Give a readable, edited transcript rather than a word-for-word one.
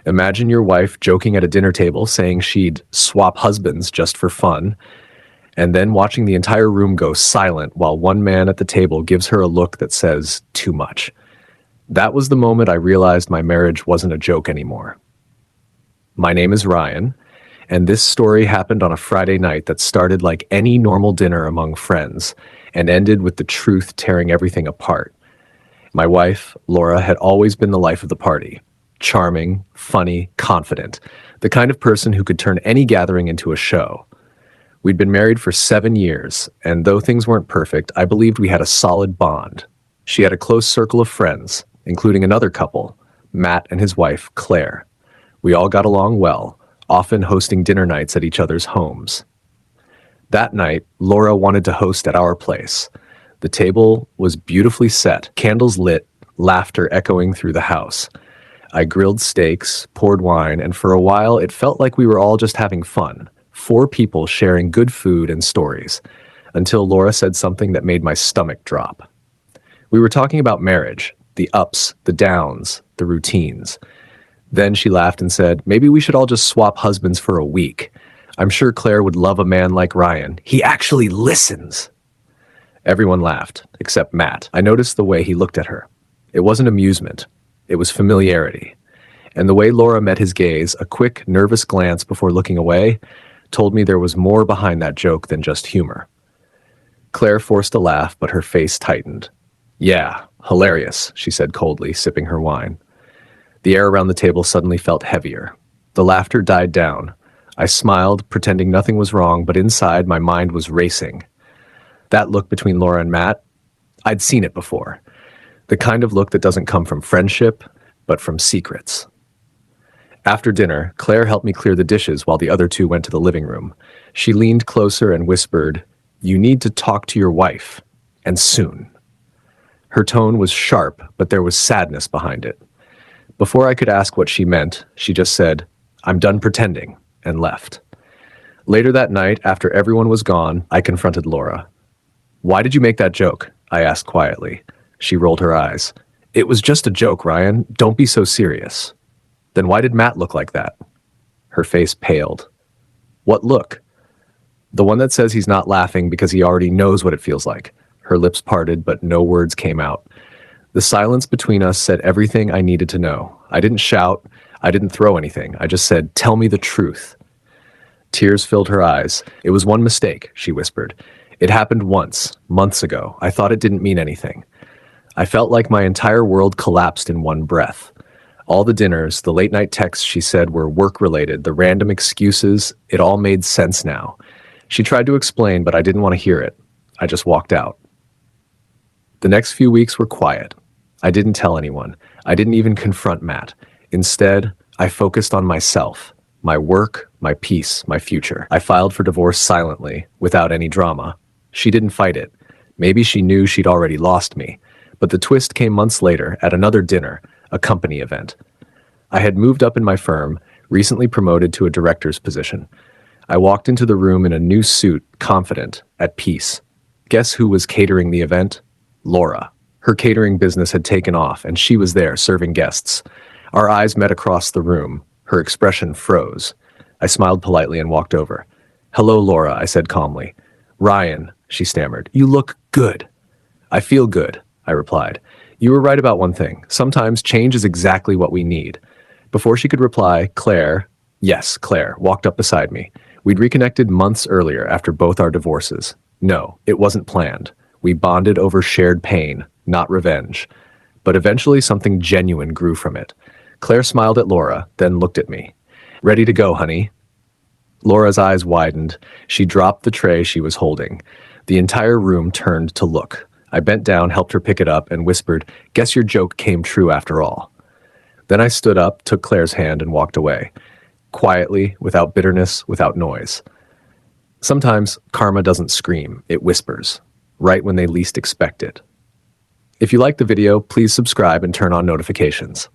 Imagine your wife joking at a dinner table saying she'd swap husbands just for fun, and then watching the entire room go silent while one man at the table gives her a look that says, too much. That was the moment I realized my marriage wasn't a joke anymore. My name is Ryan, and this story happened on a Friday night that started like any normal dinner among friends and ended with the truth tearing everything apart. My wife, Laura, had always been the life of the party. Charming, funny, confident, the kind of person who could turn any gathering into a show. We'd been married for 7 years, and though things weren't perfect, I believed we had a solid bond. She had a close circle of friends, including another couple, Matt and his wife, Claire. We all got along well, often hosting dinner nights at each other's homes. That night, Laura wanted to host at our place. The table was beautifully set, candles lit, laughter echoing through the house. I grilled steaks, poured wine, and for a while it felt like we were all just having fun. 4 people sharing good food and stories, until Laura said something that made my stomach drop. We were talking about marriage, the ups, the downs, the routines. Then she laughed and said, maybe we should all just swap husbands for a week. I'm sure Claire would love a man like Ryan. He actually listens. Everyone laughed, except Matt. I noticed the way he looked at her. It wasn't amusement. It was familiarity. And the way Laura met his gaze, a quick, nervous glance before looking away, told me there was more behind that joke than just humor. Claire forced a laugh, but her face tightened. Yeah, hilarious, she said coldly, sipping her wine. The air around the table suddenly felt heavier. The laughter died down. I smiled, pretending nothing was wrong, but inside my mind was racing. That look between Laura and Matt, I'd seen it before. The kind of look that doesn't come from friendship, but from secrets. After dinner, Claire helped me clear the dishes while the other 2 went to the living room. She leaned closer and whispered, "You need to talk to your wife, and soon." Her tone was sharp, but there was sadness behind it. Before I could ask what she meant, she just said, "I'm done pretending," and left. Later that night, after everyone was gone, I confronted Laura. "Why did you make that joke?" I asked quietly. She rolled her eyes. "It was just a joke, Ryan. Don't be so serious." "Then why did Matt look like that?" Her face paled. "What look?" "The one that says he's not laughing because he already knows what it feels like." Her lips parted, but no words came out. The silence between us said everything I needed to know. I didn't shout. I didn't throw anything. I just said, "Tell me the truth." Tears filled her eyes. "It was one mistake," she whispered. "It happened once, months ago. I thought it didn't mean anything." I felt like my entire world collapsed in one breath. All the dinners, the late-night texts she said were work-related, the random excuses, it all made sense now. She tried to explain, but I didn't want to hear it. I just walked out. The next few weeks were quiet. I didn't tell anyone. I didn't even confront Matt. Instead, I focused on myself, my work, my peace, my future. I filed for divorce silently, without any drama. She didn't fight it. Maybe she knew she'd already lost me. But the twist came months later at another dinner, a company event. I had moved up in my firm, recently promoted to a director's position. I walked into the room in a new suit, confident, at peace. Guess who was catering the event? Laura. Her catering business had taken off, and she was there serving guests. Our eyes met across the room. Her expression froze. I smiled politely and walked over. "Hello, Laura," I said calmly. "Ryan," she stammered. "You look good." "I feel good," I replied. "You were right about one thing. Sometimes change is exactly what we need." Before she could reply, Claire, yes, Claire, walked up beside me. We'd reconnected months earlier after both our divorces. No, it wasn't planned. We bonded over shared pain, not revenge. But eventually something genuine grew from it. Claire smiled at Laura, then looked at me. "Ready to go, honey?" Laura's eyes widened. She dropped the tray she was holding. The entire room turned to look. I bent down, helped her pick it up, and whispered, "Guess your joke came true after all." Then I stood up, took Claire's hand, and walked away. Quietly, without bitterness, without noise. Sometimes karma doesn't scream, it whispers, right when they least expect it. If you liked the video, please subscribe and turn on notifications.